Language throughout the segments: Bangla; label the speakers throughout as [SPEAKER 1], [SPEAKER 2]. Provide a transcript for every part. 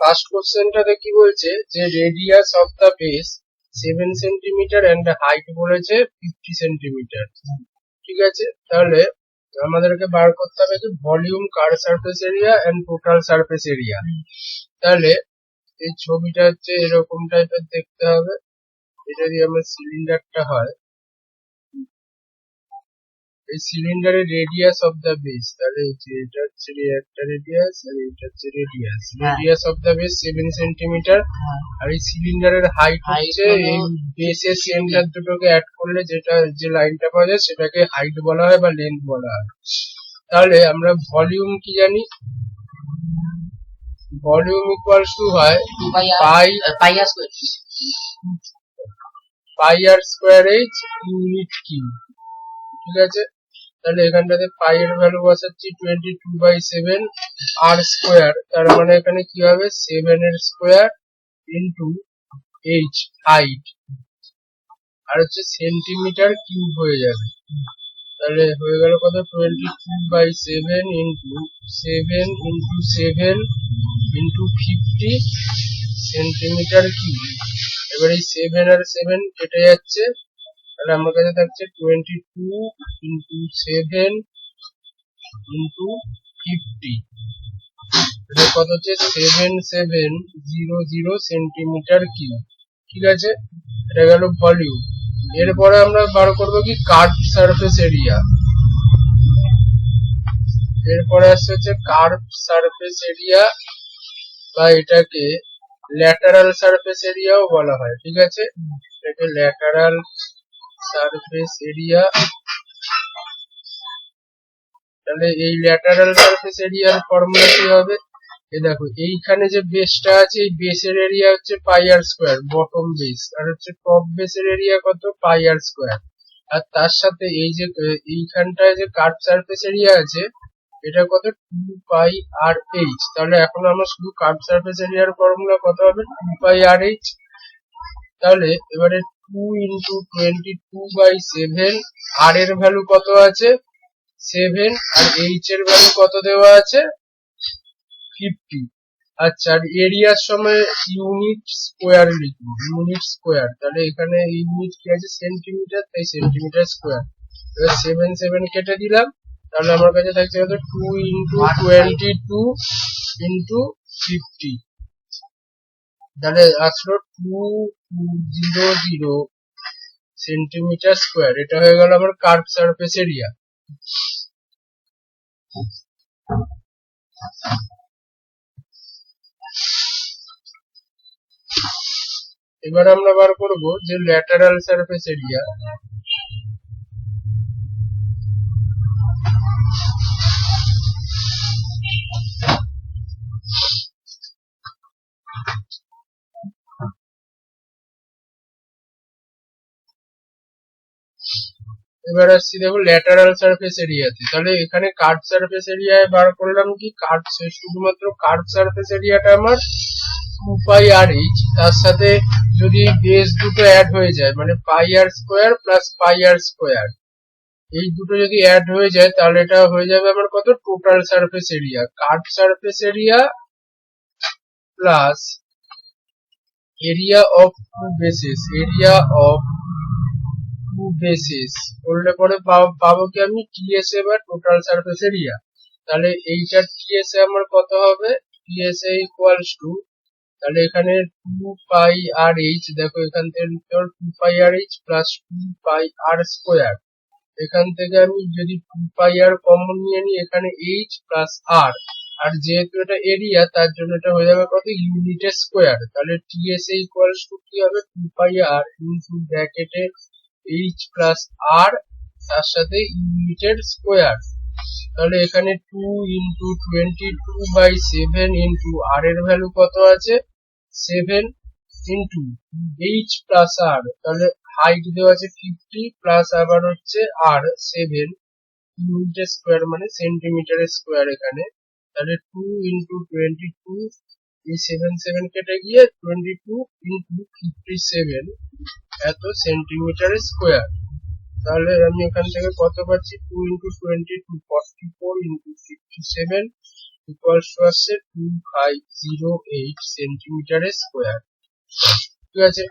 [SPEAKER 1] ফার্স্ট কোশ্চেনটাতে কি বলছে যে radius of the base 7 centimetre and height বলেছে 50 সেন্টিমিটার। ঠিক আছে, তাহলে আমাদেরকে বার করতে হবে যে volume, curved surface area and total surface area. তাহলে এই ছবিটা হচ্ছে এরকম টাইপের দেখতে হবে। এটা যদি আমার সিলিন্ডারটা হয়, এই সিলিন্ডারের রেডিয়াস অফ দা বেস, তাহলে এটা হচ্ছে একটা রেডিয়াস আর এটা হচ্ছে radius. Radius of the base 7 centimetre আর এই সিলিন্ডারের হাইট হচ্ছে এই বেসের সেন্টার দুটোকে অ্যাড করলে যেটা যে লাইনটা পাওয়া যায় সেটাকে হাইট বলা হয় বা লেন্থ বলা হয়। তাহলে আমরা ভলিউম কি জানি, ভলিউম ইকুয়ালস টু হয় পাই আর স্কয়ার এইচ ইউনিট কিউ। ঠিক আছে, তাহলে এখানটাতে পাই এর ভ্যালু বসাচ্ছি 22/7 আর স্কয়ার, তার মানে এখানে কি হবে 7 এর স্কয়ার ইন্টু এইচ হাইট আর হচ্ছে সেন্টিমিটার কিউব হয়ে যাবে। তাহলে হয়ে গেল কত 22/7 into 7 into 7 into 50 centimetre cube. এবার এই 7 আর 7 কেটে যাচ্ছে, তাহলে আমার কাছে থাকছে 22 ইন্টু 7 ইন্টু 50, এটা কত হচ্ছে 7700 সেন্টিমিটার কিউব। ঠিক আছে, এটা গেল ভলিউম। এরপরে আমরা বার করবো কি কার্ভ সারফেস এরিয়া। এরপরে আসছে হচ্ছে কার্ভ সারফেস এরিয়া বা এটাকে ল্যাটারাল সারফেস এরিয়াও বলা হয়। ঠিক আছে, এটাকে ল্যাটারাল সারফেস এরিয়া। তাহলে এই ল্যাটারাল সারফেস এরিয়ার ফর্মুলা কি হবে, এই দেখো এইখানে যে বেসটা আছে এই বেসের এরিয়া হচ্ছে পাই আর স্কয়ার, বটম বেস, আর হচ্ছে টপ বেসের এরিয়া কত পাই আর স্কয়ার। আর তার সাথে এই যে এইখানটায় যে কার্ভ সারফেস এরিয়া আছে এটা কত 2 পাই আর এইচ। তাহলে এখন আমরা শুধু কার্ভ সারফেস এরিয়ার ফর্মুলা কত হবে 2 পাই আর এইচ। তাহলে এবারে 2 ইন্টু 22/7, আর এর ভ্যালু কত আছে 7 আর এইচ এর ভ্যালু কত দেওয়া আছে 50। আচ্ছা, আর এরিয়ার সময় ইউনিট স্কোয়ার লিখবো, ইউনিট স্কোয়ার। তাহলে এখানে ইউনিট কি আছে সেন্টিমিটার, তাই সেন্টিমিটার স্কোয়ার। এবার 7 কেটে দিলাম, তাহলে আমার কাছে থাকছে কত 2 ইন্টু 22 ইন্টু 50, তাহলে আসলো 2200 সেন্টিমিটার স্কোয়ার। এটা হয়ে গেল আমার কার্ভ সারফেস এরিয়া। এবার আমরা বার করব যে ল্যাটারাল সারফেস এরিয়া। এবার আসছি দেখো ল্যাটারাল সারফেস এরিয়াতে। তাহলে এখানে কার্ভ সারফেস এরিয়ায় বার করলাম কি কার্ভ, শুধুমাত্র কার্ভ সারফেস এরিয়াটা আমার 2 পাই আর এইচ, তার সাথে যদি বেস দুটো অ্যাড হয়ে যায় মানে পাই আর স্কয়ার প্লাস পাই আর স্কয়ার, এই দুটো যদি অ্যাড হয়ে যায় তাহলে এটা হয়ে যাবে আমার কত total surface area. Curve surface area plus area of two bases, area of two bases করলে পরে পাবো কি আমি টিএসএ বা টোটাল সারফেস এরিয়া। তাহলে এইটার টিএসএ আমার কত হবে, টিএসএ ইকুয়ালস টু, তাহলে এখানে 2 পাই আর এইচ, দেখো এখান থেকে 2 পাই আর এইচ প্লাস 2 পাই আর স্কয়ার। এখান থেকে আমি যদি 2 পাই আর কমন নিয়ে নিই এখানে এইচ প্লাস আর, আর যেহেতু এটা এরিয়া তার জন্য এটা হয়ে যাবে কত ইউনিটের স্কয়ার। তাহলে টিএসএ ইকুয়ালস টু কি হবে 2 পাই আর ইনটু ব্র্যাকেটে এইচ প্লাস আর তার সাথে ইউনিটের স্কয়ার। তাহলে এখানে 2 ইন্টু 22/7 ইন্টু আর এর ভ্যালু কত আছে 7 ইন্টু এইচ প্লাস আর, তাহলে হাইট দেওয়া আছে 50 প্লাস আবার হচ্ছে আর 7 ইউনিটের স্কয়ার মানে সেন্টিমিটারের স্কয়ার এখানে। তাহলে 2 ইন্টু 22, এই 7 কেটে গিয়ে 22 ইন্টু 57 এত সেন্টিমিটার স্কয়ার। তাহলে আমি এখান থেকে কত পাচ্ছি 2 ইন্টু 22 44 ইন্টু 57 ইকুয়ালস টু আসছে 2508 সেন্টিমিটার স্কোয়ার। ঠিক আছে,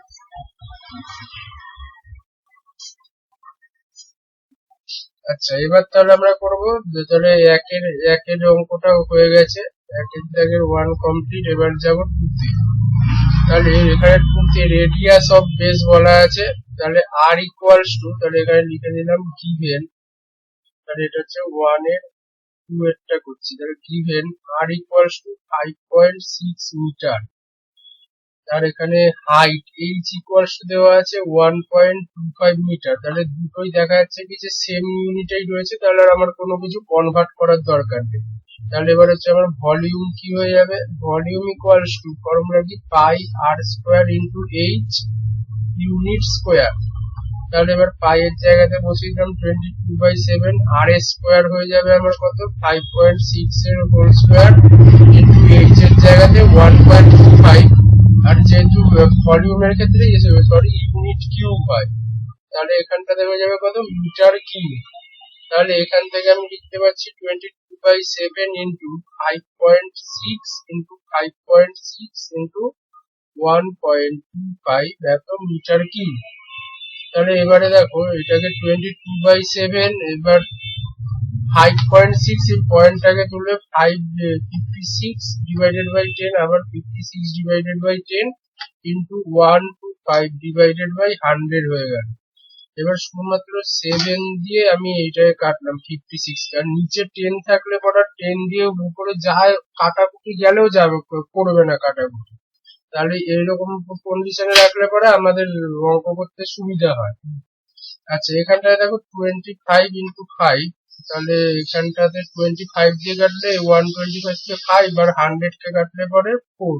[SPEAKER 1] আচ্ছা এবার তাহলে আমরা করবো যে তাহলে একের অঙ্কটা হয়ে গেছে, একের দাগের 1 কমপ্লিট। এবার যাবো 2 তে। তাহলে এখানে 2 তে রেডিয়াস অফ বেস বলা আছে, তাহলে আর ইকুয়ালস টু, তাহলে এখানে লিখে দিলাম গিভেন, তাহলে এটা হচ্ছে 1 এর 2 এরটা করছি, তাহলে given r equals to 5.6 metre. আর এখানে হাইট এইচ ইকুয়ালস টু দেওয়া আছে 1.25 মিটার। তাহলে দুটোই দেখা যাচ্ছে কি যে সেম ইউনিটেই রয়েছে, তাহলে আর আমার কোনো কিছু কনভার্ট করার দরকার নেই। তাহলে এবার হচ্ছে আমার ভলিউম কি হয়ে যাবে, ভলিউম ইকুয়ালস টু ফর্মুলা কি pi r square into h unit square. তাহলে এবার পাই এর জায়গাতে বসিয়ে দিলাম 22/7, আর এর স্কোয়ার হয়ে যাবে আমার কত 5.6 এর হোল স্কোয়ার ইন্টু এইচ এর জায়গাতে 1.25। আর যেহেতু ভলিউমের ক্ষেত্রে সরি ইউনিট কিউব হয়, তাহলে এখানটাতে হয়ে যাবে কত মিটার কিউব। তাহলে এখান থেকে আমি লিখতে পারছি 22/7 ইন্টু 5.6 ইন্টু 5.6 ইন্টু 1.25 এত মিটার কিউব। তাহলে এবারে দেখো এটাকে 22/7, এবার 5.6 এই পয়েন্টটাকে তুলে 56 ডিভাইডেড বাই 10, আবার 56 divided by 10 into 125 divided by 100 হয়ে গেল। এবার শুধুমাত্র 7 দিয়ে আমি এইটাকে কাটলাম 56, আর নিচে 10 থাকলে পরে 10 দিয়ে উপরে যা কাটাকুটি গেলেও যাবে, পড়বে না কাটাকুটি। তাহলে এইরকম কন্ডিশনে রাখলে পরে আমাদের অঙ্ক করতে সুবিধা হয়। আচ্ছা এখানটায় দেখো 25 ইন্টু 5, তাহলে এখানটাতে 25 দিয়ে কাটলে 125 কে 5, আর 100 কে কাটলে পরে 4,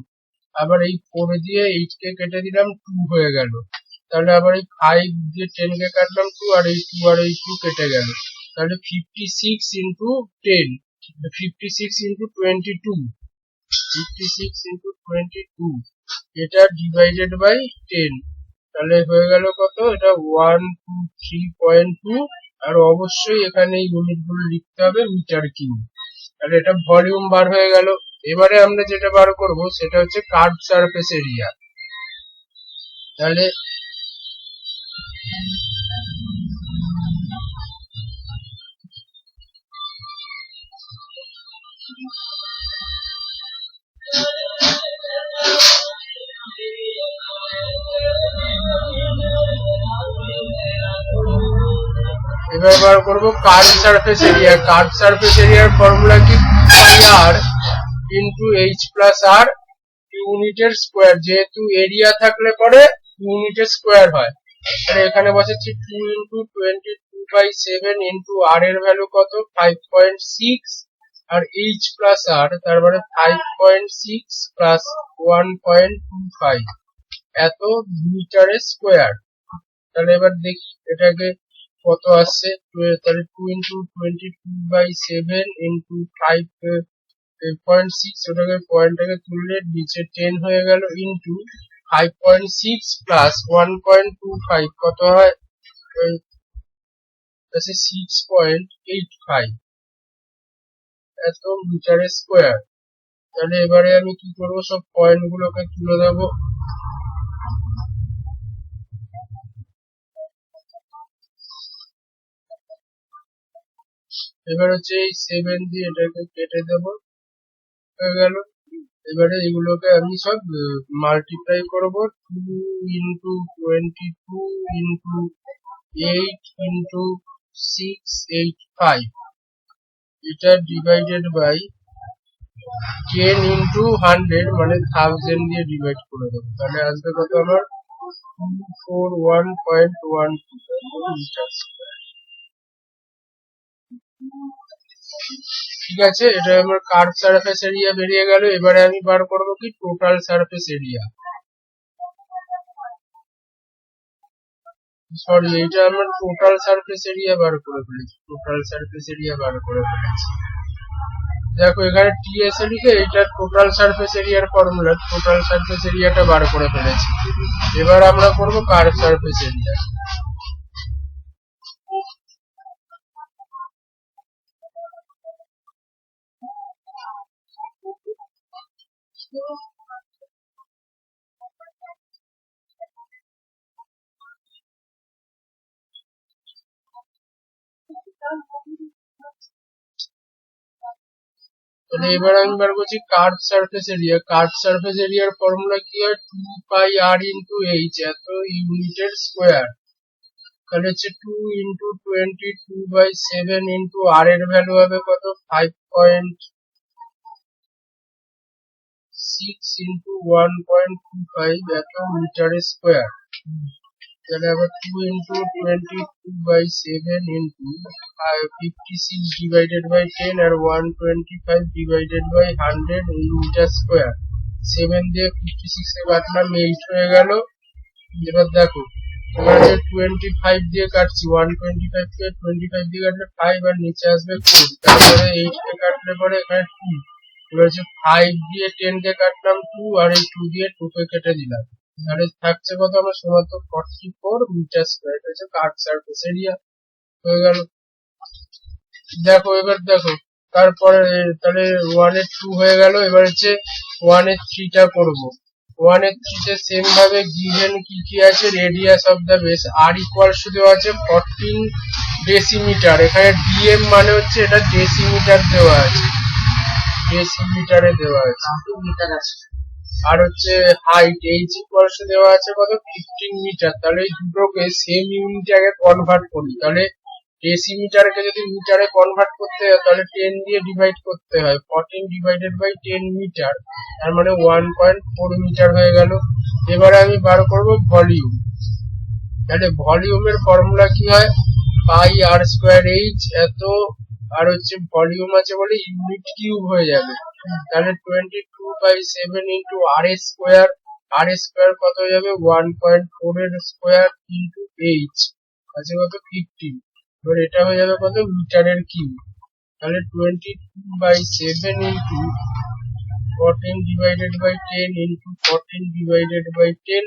[SPEAKER 1] আবার এই 4 দিয়ে 8 কে কেটে দিলাম 2 হয়ে গেল। তাহলে আবার এই 5 দিয়ে 10 কে কাটলাম 2, আর এই 2 আর এই 2 কেটে গেল। তাহলে 56 ইন্টু 10, 56 ইন্টু 22, 56 ইন্টু 22, এটা ডিভাইডেড বাই 10, তাহলে হয়ে গেল কত, এটা 123.2। আর অবশ্যই এখানে এই ইউনিট গুলো লিখতে হবে মিটার কিউব। তাহলে এটা ভলিউম বার হয়ে গেল। এবারে আমরা যেটা বার করব সেটা হচ্ছে কার্ভ সারফেস এরিয়া। তাহলে এবার বার করব curve surface area. Curve surface এরিয়ার ফর্মুলা কি পাই আর ইন্টু এইচ প্লাস আর ইউনিটের স্কোয়ার, যেহেতু এরিয়া থাকলে পরে ইউনিটের স্কোয়ার হয়। তাহলে এখানে বসেছি 2 ইন্টু 22/7 ইন্টু আর এর ভ্যালু কত 5.6, আর এইচ প্লাস আর তারপরে 5.6 প্লাস 1.25 এত মিটারের স্কোয়ার। তাহলে এবার দেখি এটাকে কত আসছে, তাহলে 2 ইন্টু 22/7 ইন্টু 5.6, ওটাকে পয়েন্টটাকে তুললে নিচে 10 হয়ে গেল, ইন্টু 5.6 প্লাস 1.25 কত হয় 6.85 এত মিটারের স্কোয়ার। তাহলে এবারে আমি কি করব, সব পয়েন্ট গুলোকে তুলে দেবো। এবার হচ্ছে এই 7 দিয়ে এটাকে কেটে দেব, হয়ে গেল। এবারে এগুলোকে আমি সব মাল্টিপ্লাই করব, 2 ইন্টু 22 ইন্টু 8 ইন্টু 685, এটা ডিভাইডেড বাই 10 ইন্টু 100 মানে 1000 দিয়ে ডিভাইড করে দেবো। তাহলে আসবে কত আমার 241.12 মিটার। ঠিক আছে, এটা আমার কার্ভ সারফেস এরিয়া বেরিয়ে গেল। এবারে আমি বার করব কি টোটাল সারফেস এরিয়া। সরি, এটা আমার টোটাল সারফেস এরিয়া বার করে ফেলেছি, টোটাল সারফেস এরিয়া বার করে ফেলেছি। দেখো এখানে টিএস এ লিখে এটা টোটাল সারফেস এরিয়ার ফর্মুলা, টোটাল সারফেস এরিয়াটা বার করে ফেলেছি। এবার আমরা করব কার্ভ সারফেস এরিয়া। তাহলে এবার আমি বার করছি curve surface area. Curve surface এরিয়ার ফর্মুলা কি হয়, 2πr ইন্টু এইচ, এত ইউনিটের স্কোয়ার। তাহলে হচ্ছে 2 × 22/7 ইন্টু আর এর ভ্যালু হবে কত, 5.6 ইন্টু 1.25 এত মিটার স্কোয়ার। তাহলে আবার 2 × 22/7 ইন্টু 56 ডিভাইডেড বাই 10 আর 125 ডিভাইডেড বাই 100 মিটার স্কোয়ার। 7 দিয়ে 56 কে কাটলাম, 8 হয়ে গেল। এবার দেখো এবার 25 দিয়ে কাটছি, 125 কে 25 দিয়ে কাটলে 5 আর নিচে আসবে 4, তারপরে 8 কে কাটলে পরে এখানে 2। এবার 5 দিয়ে 10 কে কাটলাম 2 আর এই 2 দিয়ে 2 কে কেটে দিলাম। তাহলে থাকছে কত, আমার সমাত্র 44 মিটার স্কোয়ার। এটা হচ্ছে কার্ভ সারফেস এরিয়া হয়ে গেল। দেখো এবার দেখো তারপরে তাহলে 1 এর 2 হয়ে গেল। এবার হচ্ছে 1 এর 3 টা করবো। 1 এর 3 তে সেম ভাবে গিভেন কি কি আছে, radius of the base R equals to দেওয়া আছে 14 ডেসিমিটার। এখানে ডিএম মানে হচ্ছে এটা ডেসিমিটার দেওয়া আছে, ডেসিমিটারে দেওয়া আছে মিটার আছে। আর হচ্ছে হাইট এইচ ইকুয়ালস টু দেওয়া আছে কত, 15 মিটার। তাহলে এই দুটোকে সেম ইউনিটে আগে কনভার্ট করি। তাহলে ডেসিমিটারকে যদি মিটারে কনভার্ট করতে হয় তাহলে 10 দিয়ে ডিভাইড করতে হয়, 14 ডিভাইডেড বাই 10 মিটার, তার মানে 1.4 মিটার হয়ে গেল। এবারে আমি বার করব ভলিউম। তাহলে ভলিউমের ফর্মুলা কি হয়, পাই আর স্কোয়ার এইচ এত, আর হচ্ছে ভলিউম আছে বলে ইউনিট কিউব হয়ে যাবে। তাহলে 22/7 ইন্টু আর স্কোয়ার, আর স্কোয়ার কত হয়ে যাবে, 1.4 এর স্কোয়ার ইন্টু এইচ আছে কত 15। এবার এটা হয়ে যাবে কত, মিটারের কিউব। তাহলে 22/7 into 14 divided by 10 into 14 divided by 10,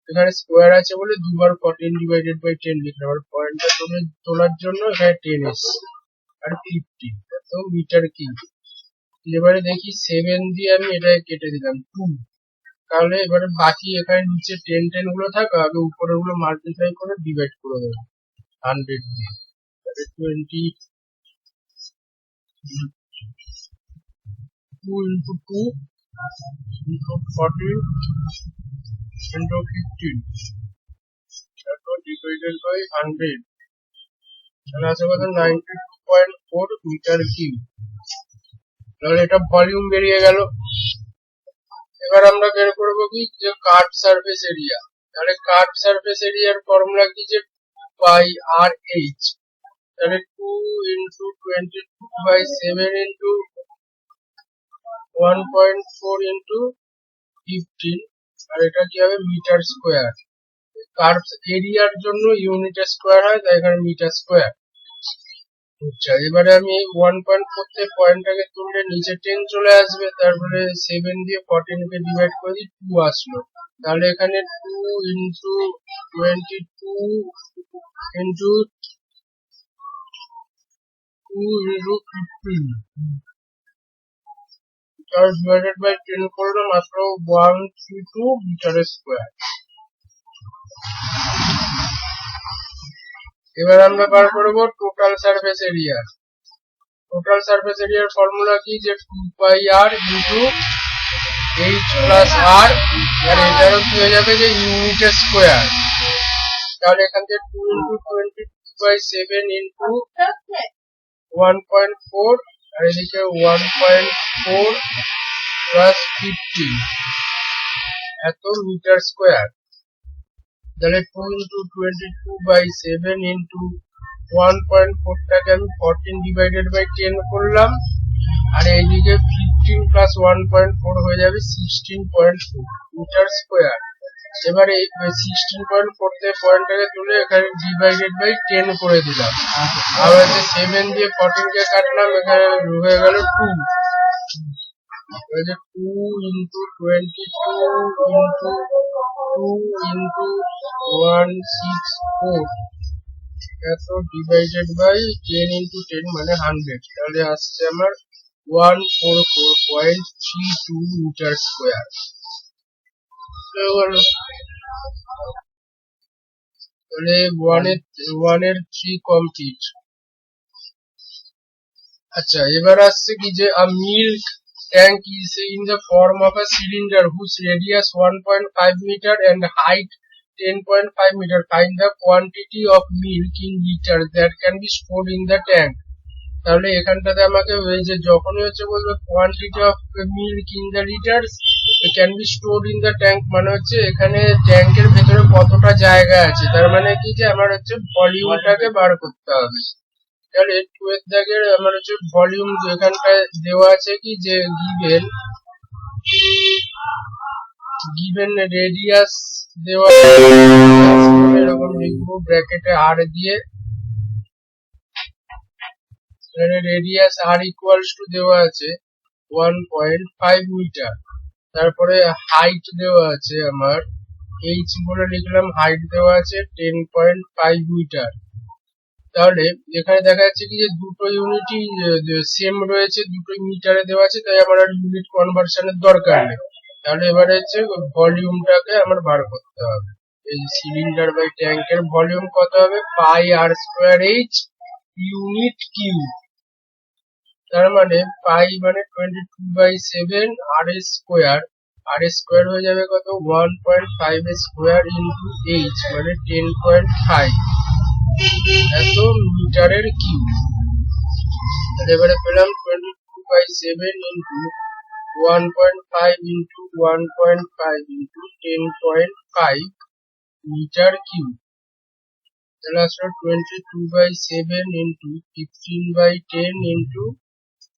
[SPEAKER 1] এখানে স্কোয়ার আছে বলে দুবার 14 ডিভাইডেড বাই 10 লিখলাম। আর পয়েন্টটা তোলার জন্য এখানে 10 এসছে আর 50, তো মিটার কিউব। এবারে দেখি 7 দিয়ে আমি এটাকে কেটে দিলাম 2। তাহলে এবারে বাকি এখানে নিচে 10 গুলো থাকা, আগে উপরের গুলো মাল্টিপ্লাই করে ডিভাইড করে দেবো 100 দিয়ে। 22 into 2 into 14 into 15 তারপর ডিভাইডেড বাই 100, তাহলে আছে কত 92.4 মিটার কিউব। তাহলে এটা ভলিউম বেরিয়ে গেল। এবার আমরা বের করবো কি, যে কার্ভ সারফেস এরিয়া। তাহলে কার্ভ সারফেস এরিয়ার ফর্মুলা কি, যে পাই আর এইচ। তাহলে 2 into 22/7 into 1.4 into 15, আর এটা কি হবে, মিটার স্কোয়ার। কার্ভ এরিয়ার জন্য ইউনিট স্কোয়ার হয়, তাই এখানে মিটার স্কোয়ার। আচ্ছা এবারে আমি 1.4 তে পয়েন্টটাকে তুললে নিচে 10 চলে আসবে, তারপরে 7 দিয়ে 14 কে ডিভাইড করে দিই, 2 আসলো। তাহলে এখানে 2 into 22 into 2 into 15 divided by 10 করলে মাত্র 132 মিটার স্কোয়ার। এবার আমরা বার করবো total surface area. Total surface এরিয়ার ফর্মুলা কি, যে 2πr ইন্টু এইচ প্লাস আর, আর এটারও কি হয়ে যাবে, যে ইউনিটের স্কোয়ার। তাহলে এখান থেকে 2 into 22/7 ইন্টু 1.4, আর এদিকে 1.4 প্লাস 15 এত মিটার স্কোয়ার। তাহলে 2 into 22/7 ইন্টু 1.4 টাকে আমি 14 ডিভাইডেড বাই 10 করলাম, আর এইদিকে 15 প্লাস 1.4 হয়ে যাবে 16.4 মিটার স্কোয়ার। এবারে 16.4 তে পয়েন্টটাকে তুলে এখানে ডিভাইডেড বাই 10 করে দিলাম। আবার 7 দিয়ে 14 কে কাটলাম, এখানে হয়ে গেল 2। 2 into 22 into 2 into 164 এত ডিভাইডেড বাই 10 into 10 মানে 100। তাহলে আসছে আমার 144.32 মিটার স্কোয়ার। তাহলে ওয়ানের 3 কমপ্লিট। আচ্ছা, এবার আসছে কি যে a milk tank is in the form of a cylinder whose radius 1.5 meter and height 10.5 meter. Find the quantity of milk in liters that can be stored in the tank. তাহলে এখানটাতে আমাকে ওই যে যখনই হচ্ছে বলবে quantity of milk in the litres can be stored in the tank, মানে হচ্ছে এখানে ট্যাঙ্কের ভেতরে কতটা জায়গা আছে, তার মানে কি যে আমার হচ্ছে ভলিউমটাকে বার করতে হবে। তাহলে 2 দাগের আমার হচ্ছে ভলিউম এখানটায় দেওয়া আছে কি যে গিভেন রেডিয়াস দেওয়া এরকম লিখবো ব্র্যাকেটে আর দিয়ে, রেডিয়াস আর ইকুয়ালস টু দেওয়া আছে 1.5 মিটার। তারপরে হাইট দেওয়া আছে আমার এইচ বলে লিখলাম, হাইট দেওয়া আছে 10.5 মিটার। তাহলে এখানে দেখা যাচ্ছে কি যে দুটো ইউনিটই সেম রয়েছে, দুটোই মিটারে দেওয়া আছে, তাই আমার আর ইউনিট কনভার্সনের দরকার নেই। তাহলে এবারে হচ্ছে ভলিউমটাকে আমার বার করতে হবে। এই সিলিন্ডার বাই ট্যাঙ্কের ভলিউম কত হবে, পাই r square H unit Q. তার মানে পাই মানে 22/7 আর স্কোয়ার, আর স্কোয়ার হয়ে যাবে কত 1.5 স্কোয়ার ইন্টু এইচ মানে 10.5 এত মিটারের কিউব। এবারে পেলাম 22/7 into 1.5 into 1.5 into 10.5 metre cube. তাহলে আসলে 22/7 into 15/10 into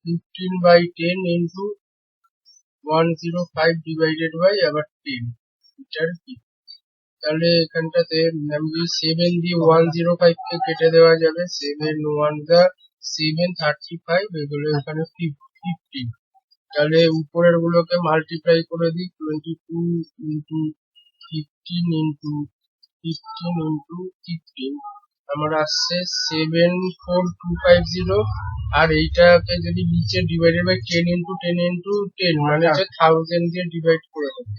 [SPEAKER 1] 15/10 into 105 divided by আবার 10 মিটার কিউব। তাহলে এখানটাতে আমি যদি 7 দিয়ে 105 কে কেটে দেওয়া যাবে, 7 1 দা 7 35, এগুলো এখানে 50। তাহলে উপরের গুলোকে মাল্টিপ্লাই করে দিই, 22 ইন্টু 15 ইন্টু 15 ইন্টু 15 আমার আসছে 74250, আর এইটাকে যদি নিচে ডিভাইডেড বাই 10 ইন্টু 10 ইন্টু 10 মানে হচ্ছে 1000 দিয়ে ডিভাইড করে দেবো,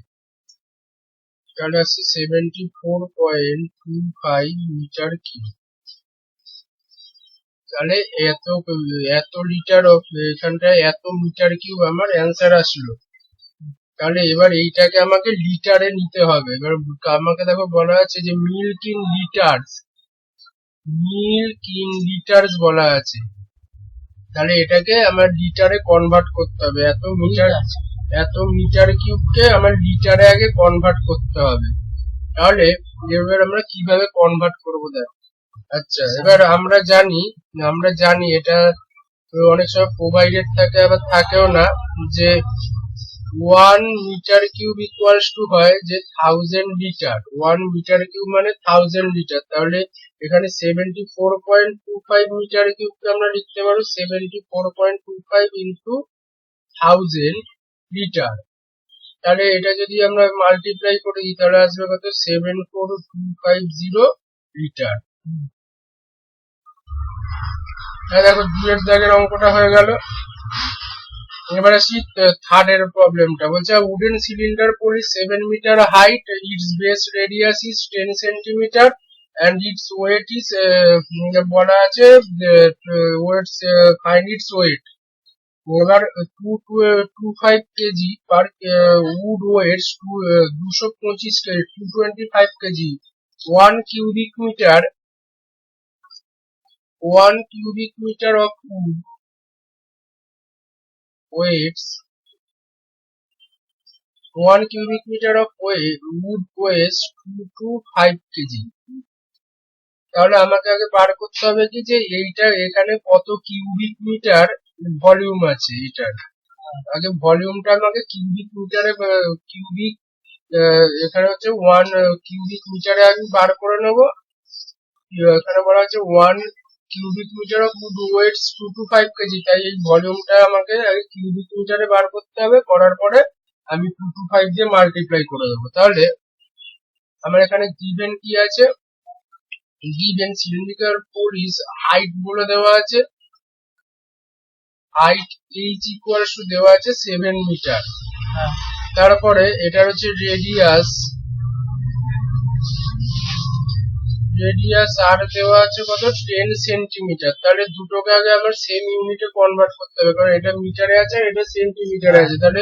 [SPEAKER 1] তাহলে আসছে 74.25 মিটার কিউব। তাহলে এত লিটার এখানটায় এত মিটার কিউব আমার অ্যান্সার আসলো। তাহলে এবার এইটাকে আমাকে লিটারে নিতে হবে। এবার আমাকে দেখো বলা আছে যে মিল্ক ইন লিটার্স বলা আছে, তাহলে এটাকে আমার লিটারে কনভার্ট করতে হবে। এত মিটার কিউবকে আমার লিটারে আগে কনভার্ট করতে হবে। তাহলে এবার আমরা কিভাবে কনভার্ট করবো দেখো। আচ্ছা, এবার আমরা জানি এটা অনেক সময় প্রোভাইডেড থাকে আবার থাকেও না, যে 1 মিটার কিউব ইকুয়ালস টু হয় যে 1000 লিটার। 1 মিটার কিউব মানে 1000 লিটার। তাহলে এখানে 74.25 মিটার কিউবকে আমরা লিখতে পারবো 74.25 ইন্টু 1000 লিটার। তাহলে এটা যদি আমরা মাল্টিপ্লাই করে দিই তাহলে আসবে কত 74250 লিটার। দেখো 2 দাগের অঙ্কটা হয়ে গেল। এবার আসি থার্ডের প্রবলেমটা। বলছে wooden cylinder pole is 7 metre height, its base radius is 10 centimetre and its weight is বলা আছে weights find its weight। এবার 225 KG per wood weights 225 KG 225 KG 1 cubic meter of wood weighs 1 cubic meter of wood weighs 225 KG. তাহলে আমাকে আগে বার করতে হবে কি যে এইটা এখানে কত কিউবিক মিটার ভলিউম আছে। এটার আগে ভলিউমটা আমাকে কিউবিক মিটারে এখানে হচ্ছে 1 কিউবিক মিটারে আমি বার করে নেব। এখানে বলা হচ্ছে 1 cubic metre of wood weighs 225 KG, তাই এই ভলিউমটা আমাকে আগে কিউবিক মিটারে বার করতে হবে। করার পরে আমি 225 দিয়ে মাল্টিপ্লাই করে দেবো। তাহলে আমার এখানে গিভেন কি আছে, given cylindrical pool is height বলে দেওয়া আছে হাইট এইচ ইকুয়ালস টু দেওয়া আছে 7 মিটার। তারপরে এটার হচ্ছে রেডিয়াস আর দেওয়া আছে কত 10 সেন্টিমিটার। তাহলে দুটোকে আগে আমার সেম ইউনিটে কনভার্ট করতে হবে, কারণ এটা মিটারে আছে আর এটা সেন্টিমিটারে আছে। তাহলে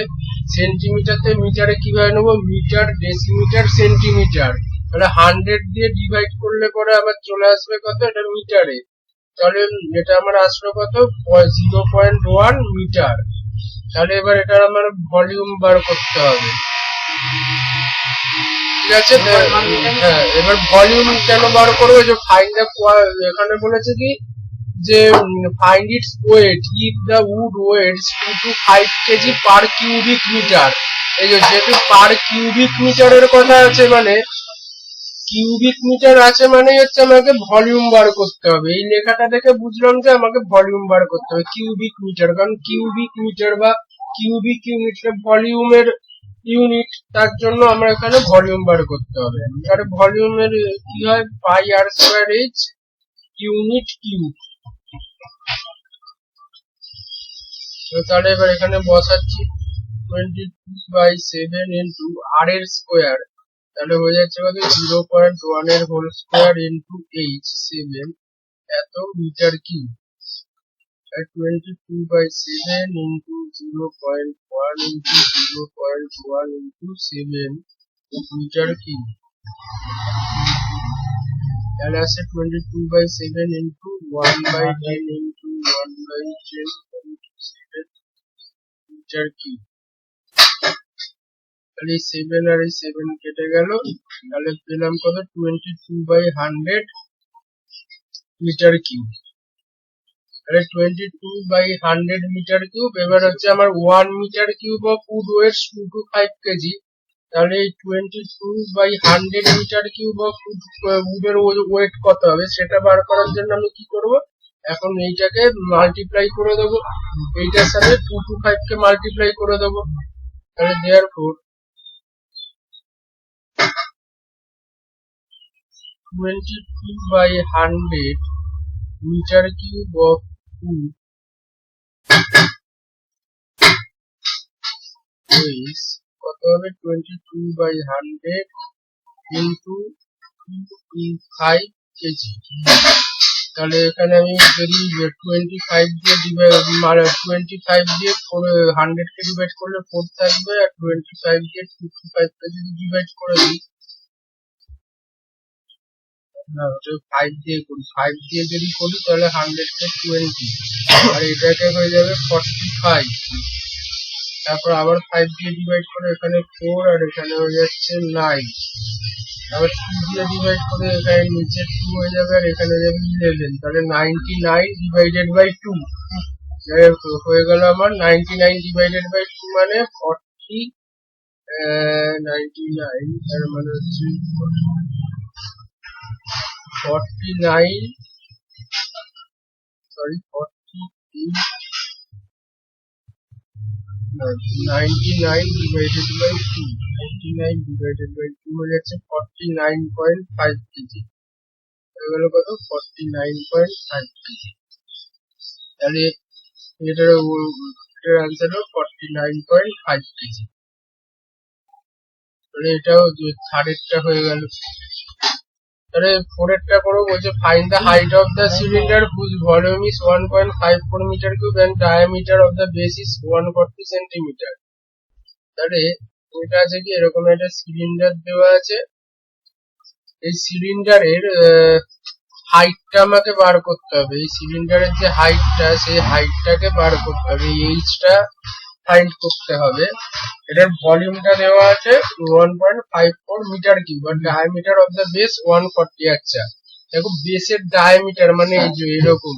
[SPEAKER 1] সেন্টিমিটার থেকে মিটারে কিভাবে নেবো, মিটার ডেসিমিটার সেন্টিমিটার। তাহলে 100 দিয়ে ডিভাইড করলে পরে আবার চলে আসবে কত, এটা মিটারে। তাহলে এটা আমার আসলো কত 0.1 মিটার। তাহলে এবার এটার আমার ভলিউম বার করতে হবে, ঠিক আছে। হ্যাঁ, এবার ভলিউম কেন বার করবো, যে ফাইন্ড দ্য, এখানে বলেছে কি যে find its weight if the wood weights 2 to 5 KG per cubic metre. এই যে যেহেতু পার কিউবিক মিটারের কথা আছে, মানে কিউবিক মিটার আছে মানে হচ্ছে আমাকে ভলিউম বার করতে হবে। এই লেখাটা দেখে বুঝলাম যে আমাকে ভলিউম বার করতে হবে কিউবিক মিটার, কারণ কিউবিক মিটার বা কিউবিক ইউনিট ভলিউমের ইউনিট, তার জন্য আমরা এখানে ভলিউম বার করতে হবে। আর ভলিউমের কি হয়, পাই আর স্কয়ার এইচ ইউনিট কিউব। তাহলে এবার এখানে বসাচ্ছি 22/7 ইন্টু আর এর স্কোয়ার, তাহলে হয়ে যাচ্ছে কত 0.1 এর হোল স্কোয়ার ইন্টু এইচ 7 এত metre cube. 22/7 into 0.1 into 0.1 into 7 metre cube, তাহলে আছে 22/7 into 1/10 into 1/10 into 7 metre cube. তাহলে 7 আর 7 কেটে গেল, তাহলে পেলাম কত 22/100 মিটার কিউব। তাহলে 22/100 মিটার কিউব। এবার হচ্ছে আমার 1 metre cube of wood weights 2 to 5 কেজি। তাহলে এই 22/100 মিটার কিউব অফ উডের ওয়েট কত হবে সেটা বার করার জন্য আমি কি করব, এখন এইটাকে মাল্টিপ্লাই করে দেবো, এইটার সাথে 2 to 5 কে মাল্টিপ্লাই করে দেবো। তাহলে therefore 22/100 metre cube of wood weights কত হবে 22/100 ইন্টু 5 কেজি। তাহলে এখানে আমি যদি 25 দিয়ে 25 দিয়ে 100 কে ডিভাইড করলে 4 থাকবে, আর 25 দিয়ে 2 to 5 কে যদি ডিভাইড করে দিই, না ওটা 5 দিয়ে করি, 5 দিয়ে যদি করি তাহলে 100 কে 20, আর এটাকে হয়ে যাবে 45। তারপর আবার 5 দিয়ে ডিভাইড করে এখানে 4, আর এখানে হয়ে যাচ্ছে 9। আবার 2 দিয়ে ডিভাইড করে এখানে নিচে 2 হয়ে যাবে, আর এখানে হয়ে যাবে 11। তাহলে 99 ডিভাইডেড বাই 2 হয়ে গেল আমার 99 ডিভাইডেড বাই 2 মানে 40, 99 তার মানে হচ্ছে 49, sorry 99 divided by 2, 99 divided by 2 হয়ে যাচ্ছে 49.5 কেজি। হয়ে গেল কত 49.5 কেজি। তাহলে এটার আনসার হলো 49.5 কেজি। তাহলে এটাও থার্ডেরটা হয়ে গেল। তাহলে ফোরেরটা করবো, বলছে find the height of the cylinder whose volume is 1.54 metre cube and diameter of the base is 140 centimetre. তাহলে এটা আছে কি, এরকম একটা সিলিন্ডার দেওয়া আছে, এই সিলিন্ডারের হাইটটা আমাকে বার করতে হবে। এই সিলিন্ডারের যে হাইটটা, সেই হাইটটাকে বার করতে হবে, এইচটা ফাইন্ড করতে হবে। এটার ভলিউমটা দেওয়া আছে 1.54 মিটার কিউব, আর ডায়ামিটার অফ দ্য বেস 140। আচ্ছা দেখো, বেসের ডায়ামিটার মানে এই যে এরকম,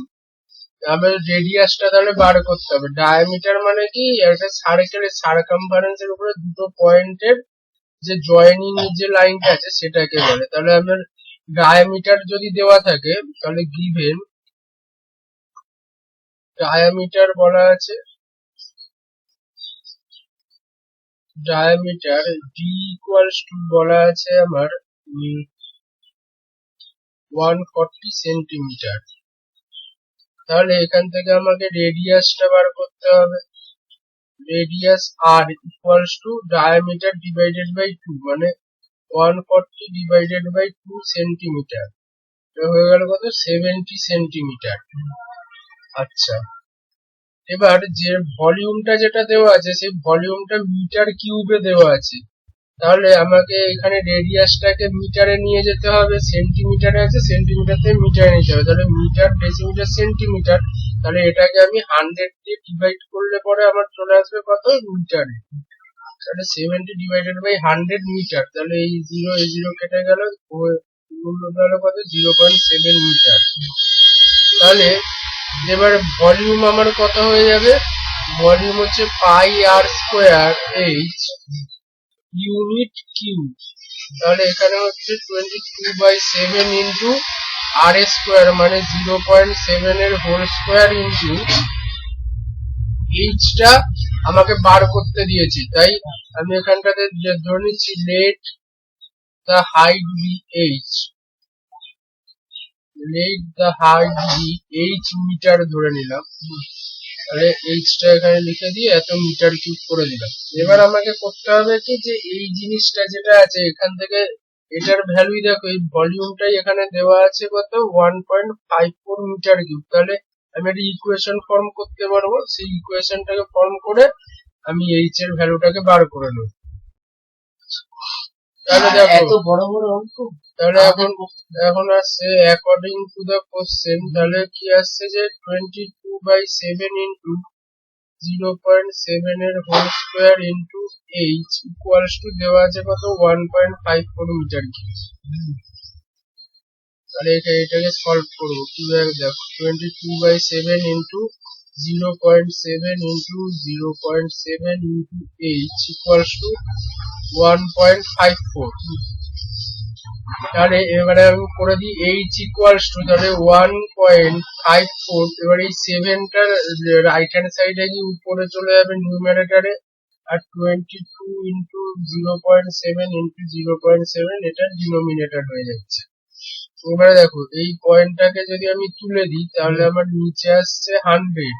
[SPEAKER 1] আমাদের রেডিয়াসটা তাহলে বার করতে হবে। ডায়ামিটার মানে কি, একটা সার্কেলের সারকামফারেন্সের উপরে দুটো পয়েন্টের যে জয়েনিং যে লাইনটা আছে সেটাকে বলে। তাহলে আমার ডায়ামিটার যদি দেওয়া থাকে, তাহলে গিভেন ডায়ামিটার বলা আছে, ডায়ামিটার ডি ইকুয়ালস টু বলা আছে আমার 140 সেন্টিমিটার। তাহলে এখান থেকে আমাকে রেডিয়াসটা বার করতে হবে। Radius r equals to diameter divided by 2, মানে 140 ডিভাইডেড বাই 2 সেন্টিমিটার। এটা হয়ে গেল কত? 70 সেন্টিমিটার। আচ্ছা, এবার যে ভলিউমটা যেটা দেওয়া আছে সেই ভলিউমটা মিটার কিউবে দেওয়া আছে। তাহলে আমাকে এখানে রেডিয়াসটাকে মিটারে নিয়ে যেতে হবে, সেন্টিমিটারে আছে, সেন্টিমিটার থেকে মিটারে নিতে হবে। তাহলে মিটার, ডেসিমিটার, সেন্টিমিটার। তাহলে এটাকে আমি 100 দিয়ে ডিভাইড করলে পরে আমার চলে আসবে কত? মিটারে। তাহলে 70 ডিভাইডেড বাই 100 মিটার। তাহলে এই 0 কেটে গেল, গেল কত? 0.7 মিটার। তাহলে এবার ভলিউম আমার কত হয়ে যাবে? ভলিউম হচ্ছে পাই r square H unit cube. তাহলে এখানে হচ্ছে 22/7 ইন্টু আর স্কোয়ার, মানে 0.7 এর হোল স্কোয়ার ইন্টু এইচটা আমাকে বার করতে দিয়েছি। তাই আমি এখানটাতে ধরে নিচ্ছি let the height be H, let the height be H metre ধরে নিলাম। তাহলে এইচটা এখানে লিখে দিয়ে এত মিটার কিউব করে দিলাম। এবার আমাকে করতে হবে কি, যে এই জিনিসটা যেটা আছে এখান থেকে এটার ভ্যালু দেখো, এই ভলিউমটাই এখানে দেওয়া আছে কত? 1.54 মিটার কিউব। তাহলে আমি একটা ইকুয়েশন ফর্ম করতে পারবো, সেই ইকুয়েশনটাকে ফর্ম করে আমি এইচ এর ভ্যালুটাকে বার করে নেব। তাহলে দেখো এত বড় বড় অঙ্ক। তাহলে এখন আসছে অ্যাকর্ডিং টু দ্য কোশ্চেন। তাহলে কি আসছে যে 22/7 ইন্টু 0.7 এর whole square into H equals to দেওয়া আছে কত? 1.54 মিটার কিউব। তাহলে এটাকে সলভ করবো কিভাবে দেখো, 22/7 into 0.7 into 0.7 into H equals two 1.54। তাহলে এবারে আমি করে দিই এইচ ইকুয়ালস টু, তাহলে 1.54। এবার এই 7টার রাইট হ্যান্ড সাইডে গিয়ে উপরে চলে যাবে নিউমারেটরে, আর 22 ইন্টু 0.7 ইন্টু 0.7 এটা ডিনোমিনেটর হয়ে যাচ্ছে। এবারে দেখো এই পয়েন্টটাকে যদি আমি তুলে দিই তাহলে আমার নিচে আসছে 100।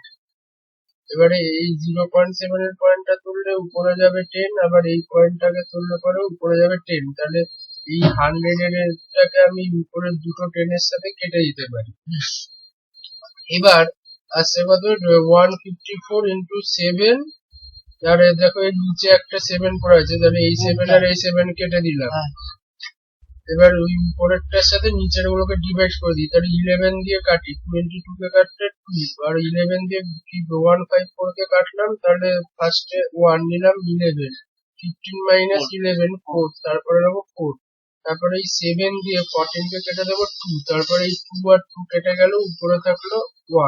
[SPEAKER 1] এবারে এই 0.7 এর পয়েন্টটা তুললে উপরে যাবে 10, আবার এই পয়েন্টটাকে তুললে পরে উপরে যাবে 10। তাহলে এই 100 এরটাকে আমি উপরের দুটো 10 এর সাথে কেটে দিতে পারি। এবার আসছে কত? 154 ইন্টু 7। তাহলে দেখো এর নিচে একটা 7 পড়ে আছে, তাহলে এই 7 আর এই 7 কেটে দিলাম। এবার ওই উপরেরটার সাথে নিচের গুলোকে ডিভাইড করে দিই। তাহলে 11 দিয়ে কাটি, 22 কে কাটলে 2, আর 11 দিয়ে 154 কে কাটলাম, তাহলে ফার্স্টে 1 নিলাম, 11, 15 মাইনাস 11 4, তারপরে নেবো 4, তারপরে এই 7 দিয়ে 14 কে কেটে দেবো 2, তারপরে এই 2 আর 2 কেটে গেল, উপরে থাকলো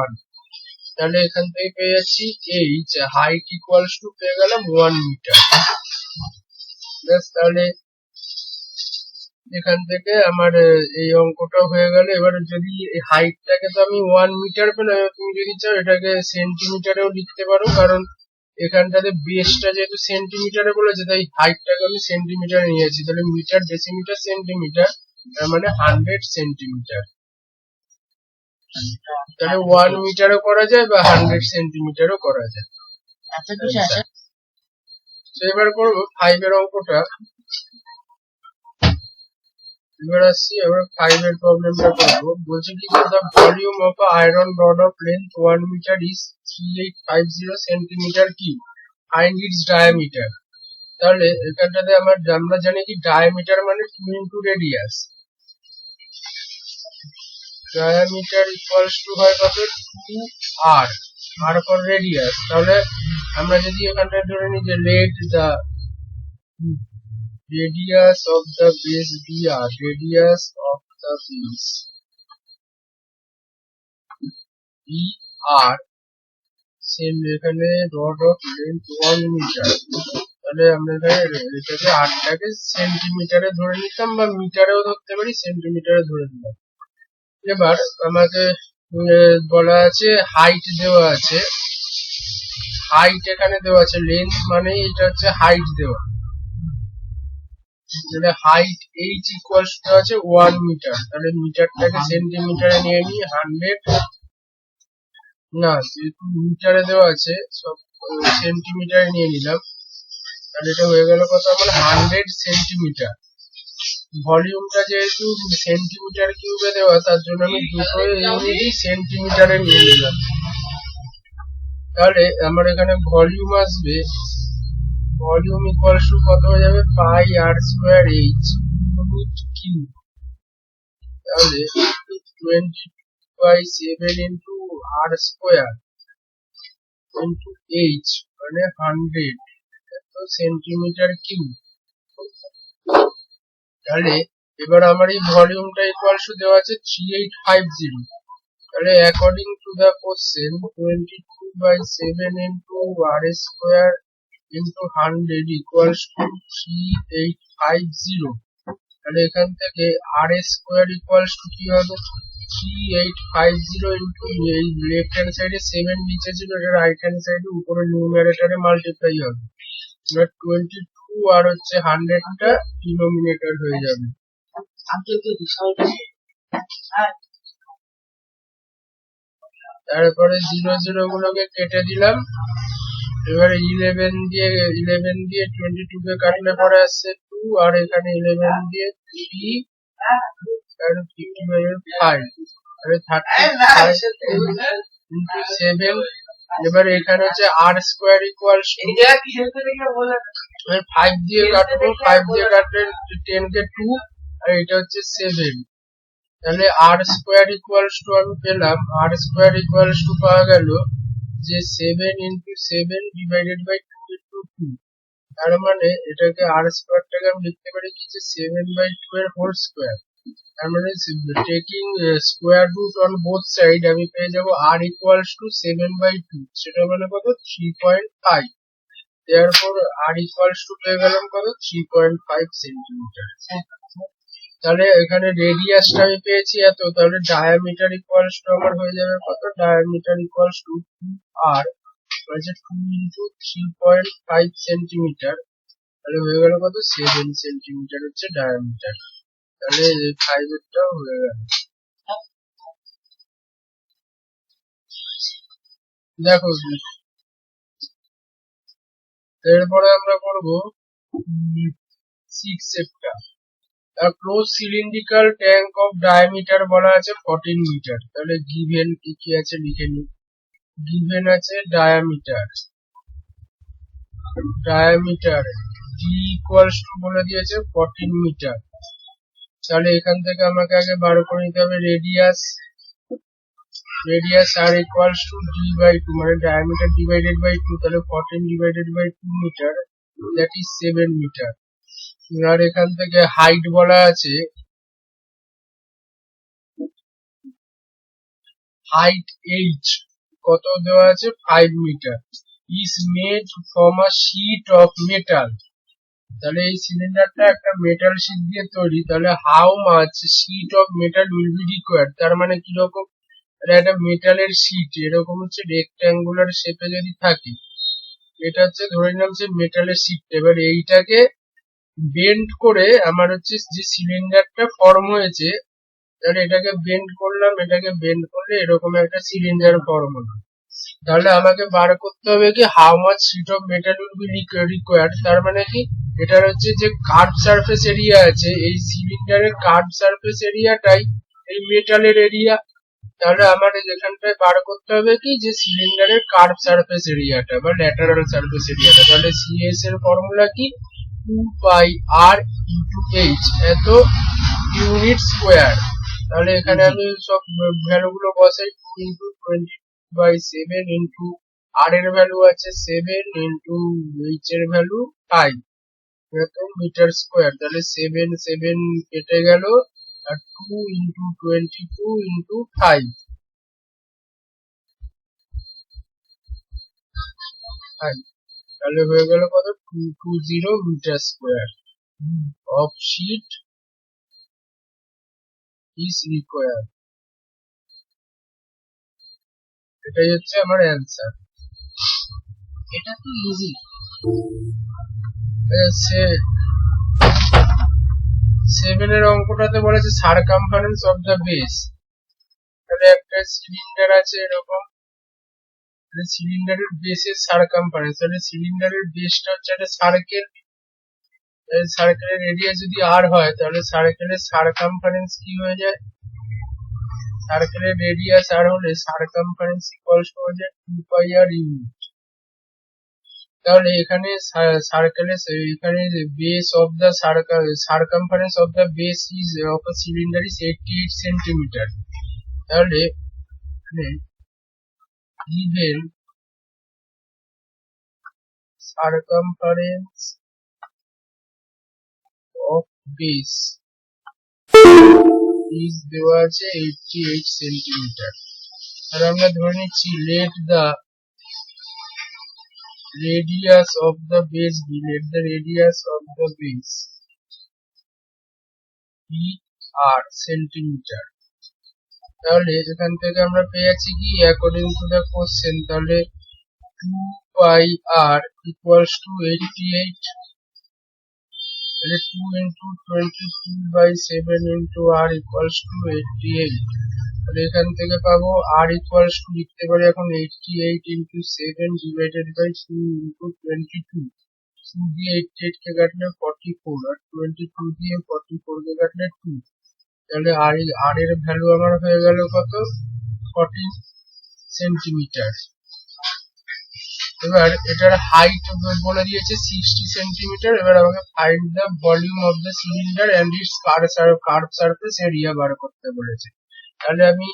[SPEAKER 1] 1। তাহলে এখান থেকে পেয়ে যাচ্ছি এইচ হাইট ইকুয়ালস টু পেয়ে গেলাম 1 মিটার। ব্যাস, তাহলে এখান থেকে আমার এই অঙ্কটা হয়ে গেল। এবার যদি হাইটটাকে তো আমি 1 মিটার পেলাম, তুমি যদি চাও এটাকে সেন্টিমিটারেও লিখতে পারো, কারণ এখানটাতে বেসটা যেহেতু সেন্টিমিটারে বলেছে তাই হাইটটাকে আমি সেন্টিমিটারে নিয়েছি। তাহলে মিটার, ডেসিমিটার, সেন্টিমিটার, তার মানে 100 সেন্টিমিটার। তাহলে 1 মিটারও করা যায় বা 100 সেন্টিমিটারও করা যায়। তো এবার করবো 5 এর অঙ্কটা। এবার আসছি আমরা 5 এর প্রবলেমটা করবো। বলছে কি, the volume of a iron rod of length 1 meter is 3850 centimeter cube, find its diameter। তাহলে এখানটাতে আমরা জানি কি ডায়ামিটার মানে 2 into radius, diameter equals to হয় কত? 2r, r for radius. তাহলে আমরা যদি এখানটা ধরে নিই যে let the radius of the base dr, radius of the base dr, same এখানে রড অফ লেন্থ 1 মিটার। তাহলে আমরা এটাকে আরটাকে সেন্টিমিটারে ধরে নিতাম, বা মিটারেও ধরতে পারি, সেন্টিমিটারে ধরে নিলাম। এবার আমাকে বলা আছে হাইট দেওয়া আছে, হাইট এখানে দেওয়া আছে, লেন্থ মানে এটা হচ্ছে হাইট দেওয়া। তাহলে হাইট এইচ ইকুয়ালস দেওয়া আছে 1 মিটার। তাহলে মিটারটাকে সেন্টিমিটারে নিয়ে নিই, 100 না, যেহেতু মিটারে দেওয়া আছে সব সেন্টিমিটারে নিয়ে নিলাম। তাহলে এটা হয়ে গেল কত আমার 100 সেন্টিমিটার। ভলিউমটা যেহেতু সেন্টিমিটার কিউবে দেওয়া, তার জন্য আমি দুটো ইউনিটই সেন্টিমিটারে নিয়ে নিলাম। তাহলে আমার এখানে ভলিউম আসবে, ভলিউম ইকুয়ালস টু কত হয়ে যাবে, পাই r square H root Q. তাহলে 20/7 into r square into H মানে 100 সেন্টিমিটার কিউব। তাহলে এবার আমার এই ভলিউমটা ইকুয়ালস টু দেওয়া আছে 3850। তাহলে according to the question 22/7 into r square into 100 equals to 3850। তাহলে এখান থেকে আর স্কোয়ার ইকুয়ালস টু কি হবে, 3850 ইন্টু এই লেফট হ্যান্ড সাইডে 7 নিচে ছিল, এটা রাইট হ্যান্ড সাইডে উপরে নিউমারেটরে মাল্টিপ্লাই হবে। এবার 22 আর হচ্ছে 100টা ডিনোমিনেটর হয়ে যাবে। তারপরে 00 গুলোকে কেটে দিলাম। এবারে 11 দিয়ে 22 কে কাটলে পরে আসছে 2, আর এখানে 11 দিয়ে 3 আর 55 তাহলে 35 ইন্টু 7। এবারে এখানে হচ্ছে আর স্কোয়ার ইকুয়ালস টু 5 দিয়ে কাটবো, 5 দিয়ে কাটলে 10 কে 2 আর এটা হচ্ছে 7। তাহলে আর স্কোয়ার ইকুয়ালস টু আমি পেলাম, আর স্কোয়ার ইকুয়ালস টু পাওয়া গেল যে 7 ইন্টু 7 ডিভাইডেড বাই 2 ইন্টু 2। তার মানে এটাকে আর স্কোয়ারটাকে আমি লিখতে পারি কি যে 7/2 এর হোল স্কোয়ার। তার মানে taking square root on both side আমি পেয়ে যাব আর ইকুয়ালস টু 7/2, সেটা মানে কত 3.5। দেয়ারফর আর ইকুয়ালস টু পেয়ে গেলাম কত 3.5 সেন্টিমিটার। তাহলে এখানে রেডিয়াসটা আমি পেয়েছি এত, তাহলে ডায়ামিটার ইকুয়ালস টু আমার হয়ে যাবে কত, ডায়ামিটার ইকুয়ালস টু 2r মানে 2 ইন্টু 3.5 সেন্টিমিটার। তাহলে হয়ে গেল কত 7 সেন্টিমিটার হচ্ছে ডায়ামিটার। তাহলে 5 এরটাও হয়ে গেল। দেখো এরপরে আমরা করব 6 এরটা। A closed cylindrical tank of diameter বলা আছে 14 মিটার। তাহলে গিভেন কি কি আছে লিখে নিই। গিভেন আছে ডায়ামিটার d ইকুয়ালস টু বলে দিয়েছে 14 মিটার। তাহলে এখান থেকে আমাকে আগে বার করে নিতে হবে radius r equals two d/2 মানে ডায়ামিটার ডিভাইডেড বাই 2। তাহলে 14 divided by 2 metre that is 7 metre. আর এখান থেকে হাইট বলা আছে, হাইট h কত দেওয়া আছে 5 metre. Is made from a sheet of metal. তাহলে এই সিলিন্ডারটা একটা মেটাল শীট দিয়ে তৈরি। তাহলে how much sheet of metal will be required, তার মানে কিরকম, একটা মেটালের শীট এরকম হচ্ছে রেক্ট্যাঙ্গুলার শেপে যদি থাকে, এটা হচ্ছে ধরে নিলাম যে মেটালের শীট। এবার এইটাকে বেন্ড করে আমার হচ্ছে যে সিলিন্ডারটা ফর্ম হয়েছে, তাহলে এটাকে বেন্ড করলাম, এটাকে বেন্ড করলে এরকম একটা সিলিন্ডার ফর্ম হলো। তাহলে আমাকে বার করতে হবে কি how much sheet of metal will be required, তার মানে কি এটার হচ্ছে যে কার্ভ সারফেস এরিয়া আছে, এই সিলিন্ডারের কার্ভ সারফেস এরিয়াটাই এই মেটালের এরিয়া। তাহলে আমার এখানটায় বার করতে হবে কি যে সিলিন্ডারের কার্ভ সারফেস এরিয়াটা বা ল্যাটারাল সারফেস এরিয়াটা। তাহলে সিএস এর ফর্মুলা কি 2πr ইন্টু এইচ এত ইউনিট স্কোয়ার। তাহলে এখানে আমি সব ভ্যালুগুলো বসাই, 2 ইন্টু 20/7 ইন্টু আর এর ভ্যালু আছে 7 ইন্টু এইচ এর ভ্যালু 5 এত মিটার স্কোয়ার। তাহলে 7 কেটে গেল আর 2 ইন্টু 22 ইন্টু 5 তাহলে হয়ে গেল কত 220 metre square of sheet is required. এটাই হচ্ছে আমার অ্যান্সার। এটা তো ইজি। 7 এর অঙ্কটাতে বলেছে সারকামফারেন্স অফ দ্য বেস। তাহলে একটা সিলিন্ডার আছে এরকম, সিলিন্ডারের বেসের সারকামফারেন্স, তাহলে সিলিন্ডারের বেসটা হচ্ছে একটা সার্কেল, সার্কেলের রেডিয়াস যদি আর হয় তাহলে সার্কেলের সারকামফারেন্স কি হয়ে যায়, সার্কেলের রেডিয়াস আর হলে সারকামফারেন্স ইকুয়ালস টু হয়ে যায় 2 পাই আর ইউনিট। তাহলে এখানে সার্কেলের এখানে base of the circumference of the base is of a cylinder is 88 centimetre. তাহলে given circumference of base is দেওয়া আছে 88 সেন্টিমিটার। আর আমরা ধরে নিচ্ছি let the radius of the base be r centimetre. তাহলে এখান থেকে আমরা পেয়ে যাচ্ছি কি অ্যাকর্ডিং টু দ্য কোশ্চেন, তাহলে 2 পাই r equals to 88, তাহলে 2 into 22/7 into r equals to 88। তাহলে এখান থেকে পাবো r equals to লিখতে পারি এখন 88 into 7 divided by 2 into 22। 2 দিয়ে 88 কে কাটলে 44 আর 22 দিয়ে 44 কে কাটলে 2। তাহলে r এর ভ্যালু আমার হয়ে গেল কত, 14 সেন্টিমিটার। এবার এটার হাইট বলে দিয়েছে 60 সেন্টিমিটার। এবার আমাকে find the volume of the cylinder and its curve surface area বার করতে বলেছে। তাহলে আমি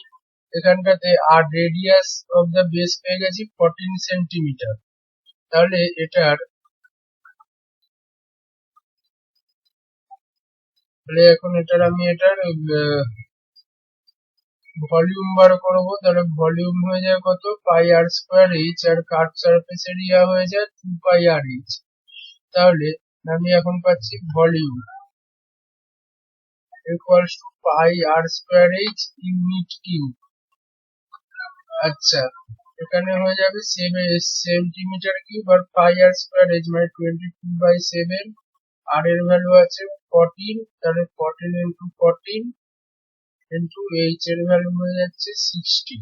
[SPEAKER 1] এখানটাতে আর রেডিয়াস অফ দ্য বেস পেয়ে গেছি 14 সেন্টিমিটার। তাহলে এখন আমি এটার ভলিউম বার করবো। তাহলে ভলিউম হয়ে যায় কত, পাই আর স্কোয়ার এইচ, আর কার্ভ সারফেস এরিয়া হয়ে যায় 2 পাই আর এইচ। তাহলে আমি এখন পাচ্ছি volume equals to pi r square H unit cube. আচ্ছা, এখানে হয়ে যাবে সেন্টিমিটার কিউব, আর পাই আর স্কোয়ার এইচ মানে 22/7, আর এর ভ্যালু আছে 14, তাহলে 14 ইন্টু 14 ইন্টু এইচ এর ভ্যালু হয়ে যাচ্ছে 60।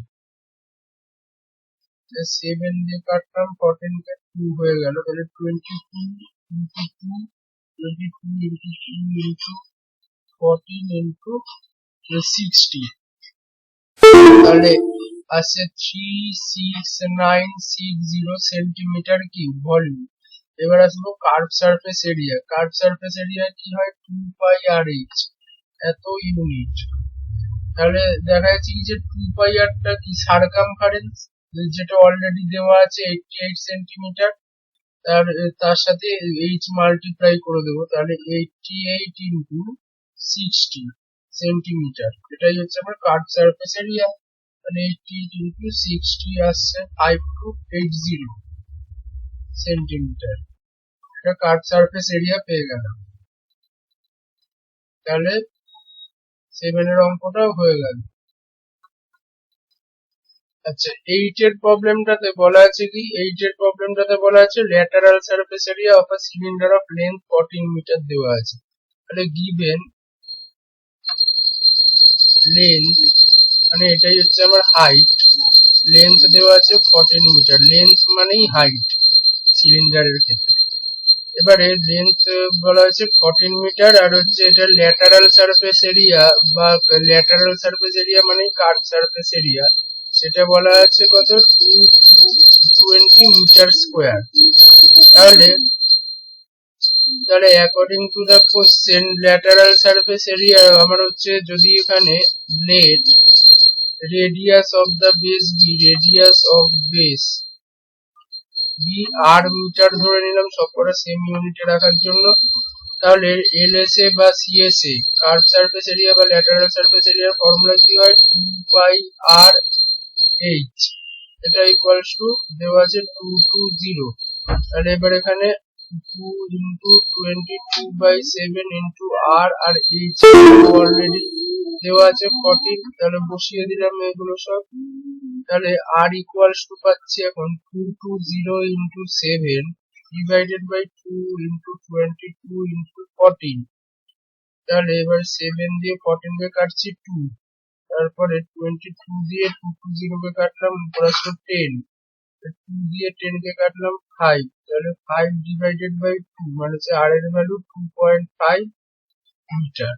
[SPEAKER 1] 7 দিয়ে কাটলাম, 14 কে 2 হয়ে গেল, তাহলে 22 ইন্টু 2, 22 ইন্টু 2 ইন্টু 14 ইন্টু 60, তাহলে আছে 36960 সেন্টিমিটার কিউব ভলিউম। এবার আসবো curve surface area. Curve surface area কি হয়, 2 পাই আর এইচ, এত ইউনিট। তাহলে দেখা যাচ্ছে কি যে 2 পাই আর টা কি সারকামফারেন্স, যেটা অলরেডি দেওয়া আছে 88 সেন্টিমিটার, তার সাথে এইচ মাল্টিপ্লাই করে দেবো, তাহলে 88 ইন্টু 60 সেন্টিমিটার, এটাই হচ্ছে আমার কার্ভ সারফেস এরিয়া। তাহলে 88 ইন্টু 60 আসছে 5280 সেন্টিমিটার, এটা কার্ভ সারফেস এরিয়া পেয়ে গেলাম। তাহলে 7 এর অঙ্কটাও হয়ে গেল। আচ্ছা, 8 এর প্রবলেমটাতে বলা আছে কি, 8 এর প্রবলেমটাতে বলা আছে lateral surface area of a cylinder of length 14 metre দেওয়া আছে। তাহলে গিভেন লেন্থ মানে এটাই হচ্ছে আমার হাইট, লেন্থ দেওয়া আছে 14 মিটার, লেন্থ মানেই হাইট সিলিন্ডারের ক্ষেত্রে। এবারে লেন্থ বলা হচ্ছে 14 মিটার, আর হচ্ছে এটা ল্যাটারাল সারফেস এরিয়া বা ল্যাটারাল সারফেস এরিয়া মানে কার্ভ সারফেস এরিয়া, সেটা বলা আছে কত, 220 মিটার স্কোয়ার। তাহলে according to the question lateral surface area আমার হচ্ছে, যদি এখানে let radius of the base be r metre ধরে নিলাম, সবকটা সেম ইউনিটে রাখার জন্য। তাহলে এলএসএ বা সিএসএ কার্ভ সারফেস এরিয়া বা ল্যাটারাল সারফেস এরিয়ার ফর্মুলা কি হয়, 2 পাই আর এইচ, এটা ইকুয়ালস টু দেওয়া আছে 220। তাহলে এবার এখানে 2 ইন্টু 22/7 ইন্টু আর, আর এইচ অলরেডি দেওয়া আছে 14, তাহলে বসিয়ে দিলাম এগুলো সব। তাহলে আর ইকুয়ালস টু পাচ্ছি এখন 220 into 7 divided by 2 into 22 into 14। তাহলে এবার 7 দিয়ে 14 কে কাটছি 2, তারপরে 22 দিয়ে 220 কে কাটলাম, উপরে আসলো 10, টু দিয়ে 10 কে কাটলাম 5, তাহলে 5 ডিভাইডেড বাই 2 মানে হচ্ছে আর এর ভ্যালু 2.5 মিটার।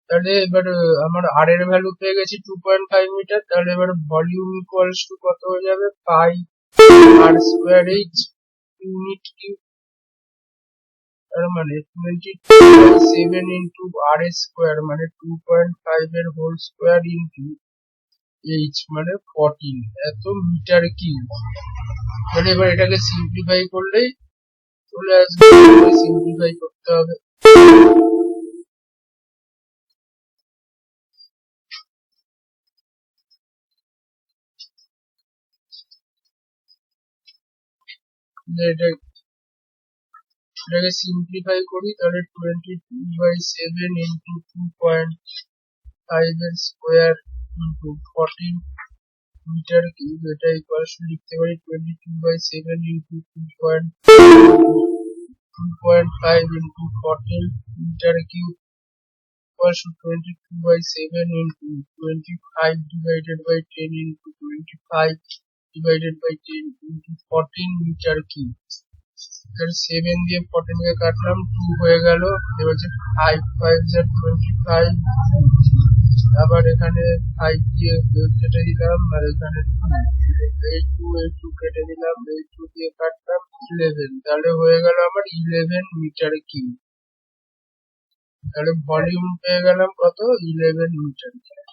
[SPEAKER 1] তাহলে এবার আমার আর এর ভ্যালু পেয়ে গেছি 2.5 মিটার। তাহলে এবার ভলিউম ইকুয়ালস টু কত হয়ে যাবে, পাই r square H unit cube. তার মানে 27 ইন্টু আর স্কোয়ার মানে 2.5 এর হোল স্কোয়ার ইন্টু এইচ মানে 14 এত মিটার কিউব। তাহলে এবার এটাকে সিম্পলিফাই করলেই চলে আসবে, সিম্পলিফাই করতে হবে। এটাকে সিম্পলিফাই করি, তাহলে 22/7 ইন্টু 2.5 এর স্কোয়ার ইন্টু 14 মিটার কিউব, এটা ইকুয়ালস টু লিখতে পারি 22/7 into 2.5 into 14 metre cube equals to 22/7 into 25 divided by 10 into 25 divided by 10 into 14 metre cube. 7 দিয়ে 14 কে কাটলাম, 2 হয়ে গেল। এবার হচ্ছে 5 5 যা 25, আবার এখানে 5 দিয়ে কেটে দিলাম, আর এখানে 2 কেটে দিলাম, 2 দিয়ে কাটলাম 11, তাহলে হয়ে গেল আমার 11 মিটার কিউব। তাহলে ভলিউম পেয়ে গেলাম কত, 11 মিটার কিউব।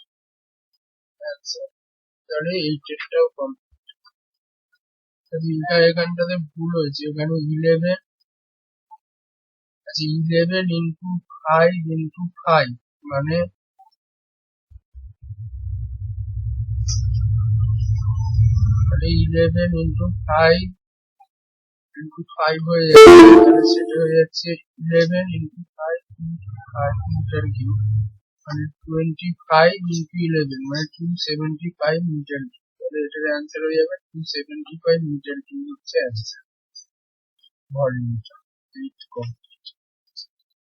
[SPEAKER 1] তাহলে এই টেটটাও কমপ্লিট। এখানটাতে ভুল হয়েছে, এখানে 11 ইন্টু 5 ইন্টু 5 মানে 11 ইন্টু 5 ইন্টু 5 হয়ে যাচ্ছে, তাহলে সেটা হয়ে যাচ্ছে 11 ইন্টু 5 ইন্টু 5 মিটার কিউব মানে 25 ইন্টু 11 মানে 275 মিটার কিউব। তাহলে এটার অ্যান্সার হয়ে যাবে 275 মিটার কিউব হচ্ছে অ্যান্সার ভলিউমটা।